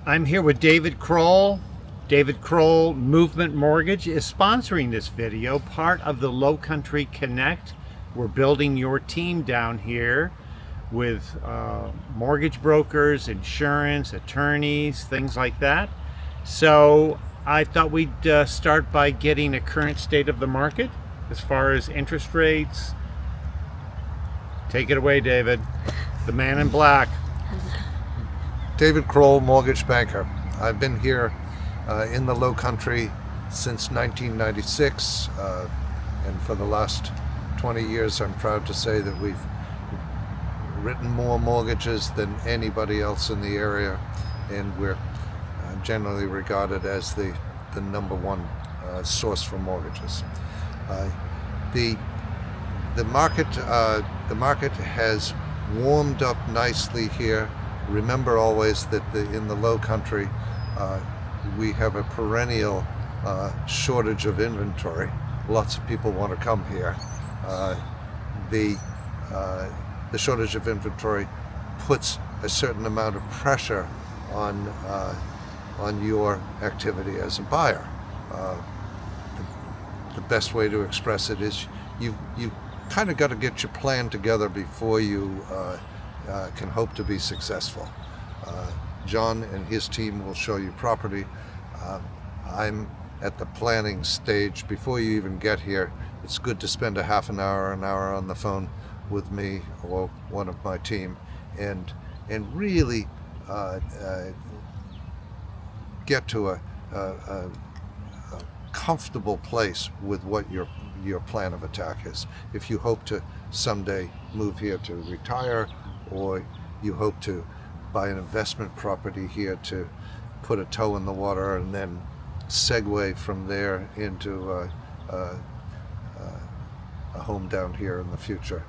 I'm here with David Crowell. David Crowell Movement Mortgage is sponsoring this video, part of the Lowcountry Connect. We're building your team down here with mortgage brokers, insurance, attorneys, things like that. So I thought we'd start by getting a current state of the market as far as interest rates. Take it away, David, the man in black. David Crowell, mortgage banker. I've been here in the Lowcountry since 1996, and for the last 20 years I'm proud to say that we've written more mortgages than anybody else in the area, and we're generally regarded as the number one source for mortgages. The market has warmed up nicely here. Remember always that in the Lowcountry we have a perennial shortage of inventory. Lots of people want to come here. The shortage of inventory puts a certain amount of pressure on your activity as a buyer. The best way to express it is you kind of got to get your plan together before you can hope to be successful. John and his team will show you property. I'm at the planning stage. Before you even get here, it's good to spend a half an hour on the phone with me or one of my team and really get to a comfortable place with what your plan of attack is. If you hope to someday move here to retire, or you hope to buy an investment property here to put a toe in the water and then segue from there into a home down here in the future.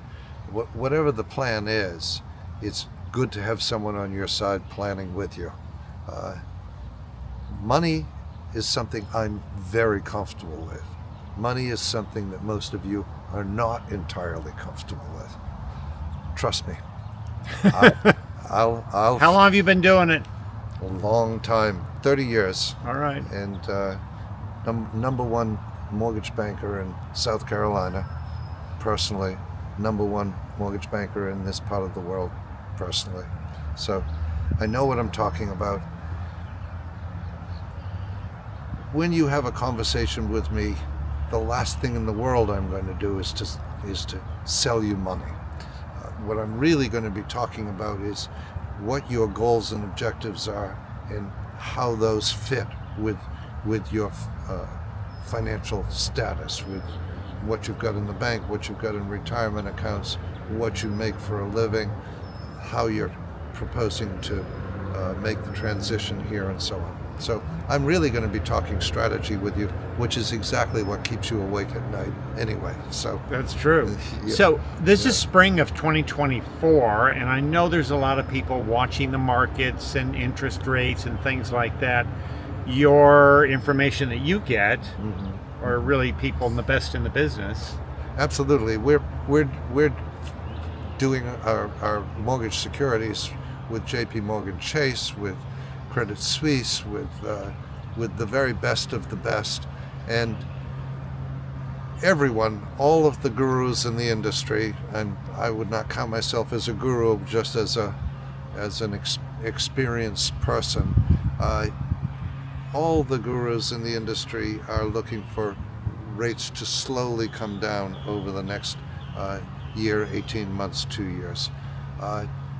Whatever the plan is, it's good to have someone on your side planning with you. Money is something I'm very comfortable with. Money is something that most of you are not entirely comfortable with. Trust me. How long have you been doing it? A long time, 30 years. All right. And number one mortgage banker in South Carolina, personally. Number one mortgage banker in this part of the world, personally. So I know what I'm talking about. When you have a conversation with me, the last thing in the world I'm going to do is to sell you money. What I'm really going to be talking about is what your goals and objectives are and how those fit with your financial status, with what you've got in the bank, what you've got in retirement accounts, what you make for a living, how you're proposing to make the transition here, and so on. So I'm really going to be talking strategy with you, which is exactly what keeps you awake at night anyway. So that's true. Yeah. So this is spring of 2024, and I know there's a lot of people watching the markets and interest rates and things like that. Your information that you get are really people in the business. Absolutely. We're doing our mortgage securities with JP Morgan Chase, with Credit Suisse, with the very best of the best, and everyone, all of the gurus in the industry, and I would not count myself as a guru, just as an experienced person. All the gurus in the industry are looking for rates to slowly come down over the next year, 18 months, 2 years.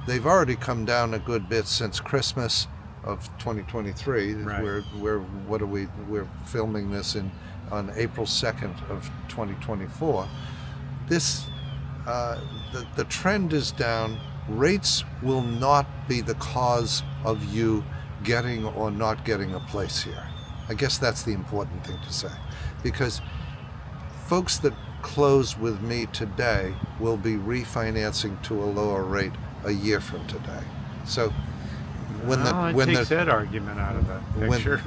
They've already come down a good bit since Christmas of 2023. Right. We're filming this on April 2nd of 2024. This the trend is down. Rates will not be the cause of you getting or not getting a place here. I guess that's the important thing to say, because folks that close with me today will be refinancing to a lower rate a year from today. So when that argument out of that picture.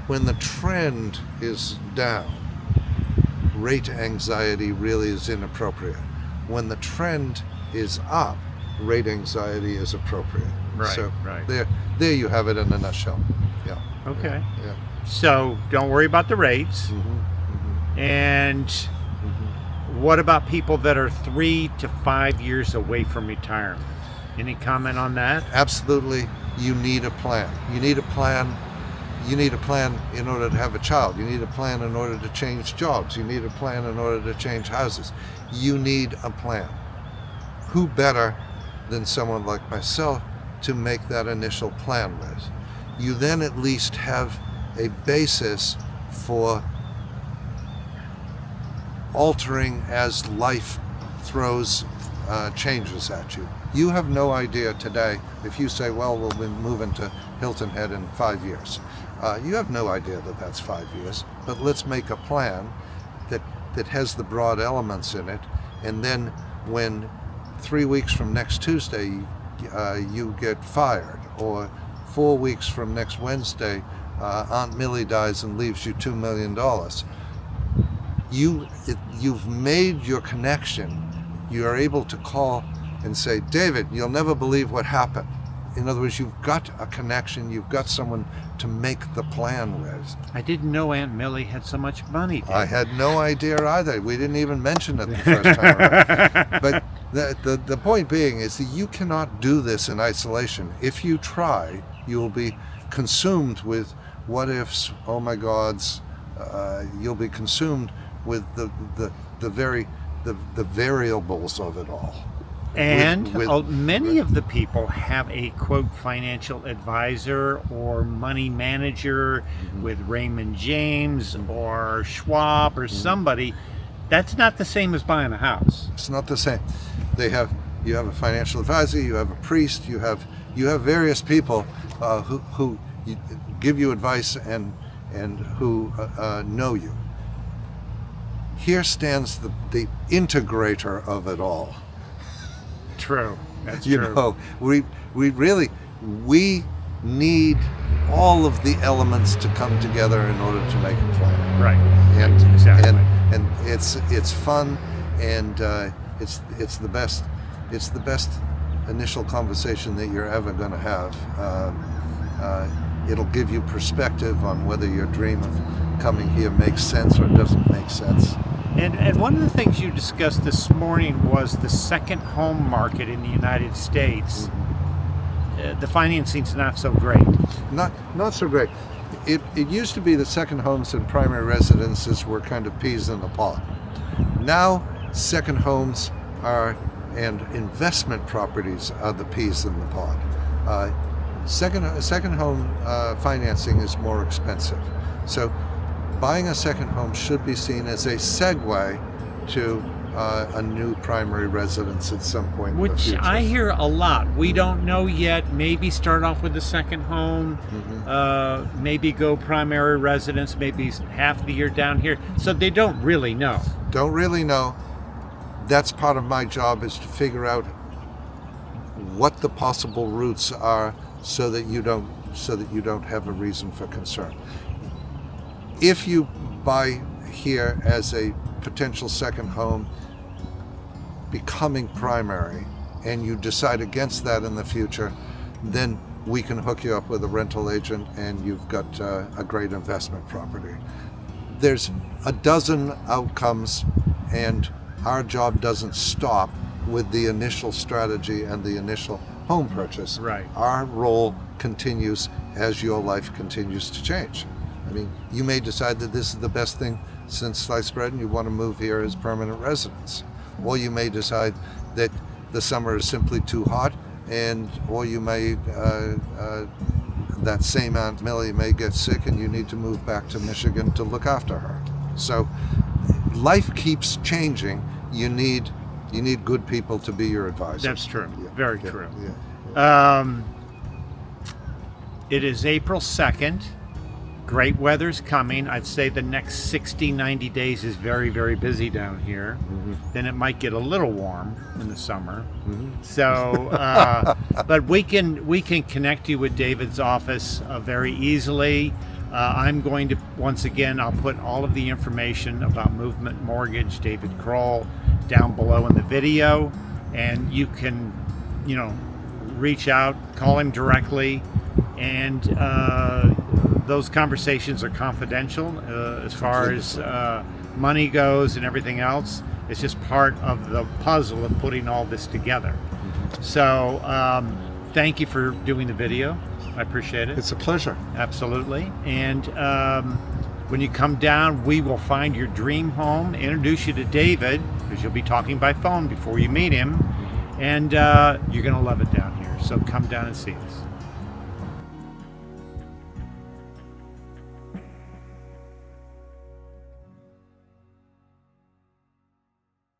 when the trend is down, rate anxiety really is inappropriate. When the trend is up, rate anxiety is appropriate. Right, So right. there you have it in a nutshell. Yeah. Okay. Yeah. So don't worry about the rates. And what about people that are 3 to 5 years away from retirement? Any comment on that? Absolutely. You need a plan. You need a plan. You need a plan in order to have a child. You need a plan in order to change jobs. You need a plan in order to change houses. You need a plan. Who better than someone like myself to make that initial plan with? You then at least have a basis for altering as life throws changes at you. You have no idea today if you say, well, we'll be moving to Hilton Head in 5 years. You have no idea that that's 5 years, but let's make a plan that has the broad elements in it, and then when 3 weeks from next Tuesday you get fired, or 4 weeks from next Wednesday Aunt Millie dies and leaves you $2 million, you've made your connection. You are able to call and say, David, you'll never believe what happened. In other words, you've got a connection, you've got someone to make the plan with. I didn't know Aunt Millie had so much money. David. I had no idea either. We didn't even mention it the first time around. But the point being is that you cannot do this in isolation. If you try, you will be consumed with what ifs, oh my gods. You'll be consumed with the variables of it all. And many of the people have a, quote, financial advisor or money manager with Raymond James or Schwab or somebody. That's not the same as buying a house. It's not the same. You have a financial advisor, you have a priest, you have various people who give you advice and who know you. Here stands the integrator of it all. True. That's you true. know, we need all of the elements to come together in order to make a plan. Right. And exactly. and it's fun, and it's the best initial conversation that you're ever going to have. It'll give you perspective on whether your dream of coming here makes sense or doesn't make sense. And one of the things you discussed this morning was the second home market in the United States. The financing's not so great. Not so great. It used to be that second homes and primary residences were kind of peas in the pod. Now, second homes and investment properties are the peas in the pod. Second home financing is more expensive. So buying a second home should be seen as a segue to a new primary residence at some point in the Which future. I hear a lot. We don't know yet. Maybe start off with a second home, maybe go primary residence, maybe half the year down here. So they don't really know. Don't really know. That's part of my job, is to figure out what the possible routes are so that you don't have a reason for concern. If you buy here as a potential second home becoming primary, and you decide against that in the future, then we can hook you up with a rental agent and you've got a great investment property. There's a dozen outcomes, and our job doesn't stop with the initial strategy and the initial home purchase. Right. Our role continues as your life continues to change. I mean, you may decide that this is the best thing since sliced bread and you want to move here as permanent residence. Or you may decide that the summer is simply too hot, or you may, that same Aunt Millie may get sick and you need to move back to Michigan to look after her. So life keeps changing. You need good people to be your advisors. That's true. Yeah. Very Yeah. true. Yeah. It is April 2nd. Great weather's coming. I'd say the next 60, 90 days is very, very busy down here. Then it might get a little warm in the summer. So, but we can connect you with David's office very easily. I'm going to, once again, I'll put all of the information about Movement Mortgage, David Crowell, down below in the video, and you can, reach out, call him directly. and those conversations are confidential as far as money goes and everything else. It's just part of the puzzle of putting all this together. So thank you for doing the video. I appreciate it. It's a pleasure. Absolutely. And when you come down, we will find your dream home, introduce you to David, because you'll be talking by phone before you meet him, and you're going to love it down here. So come down and see us.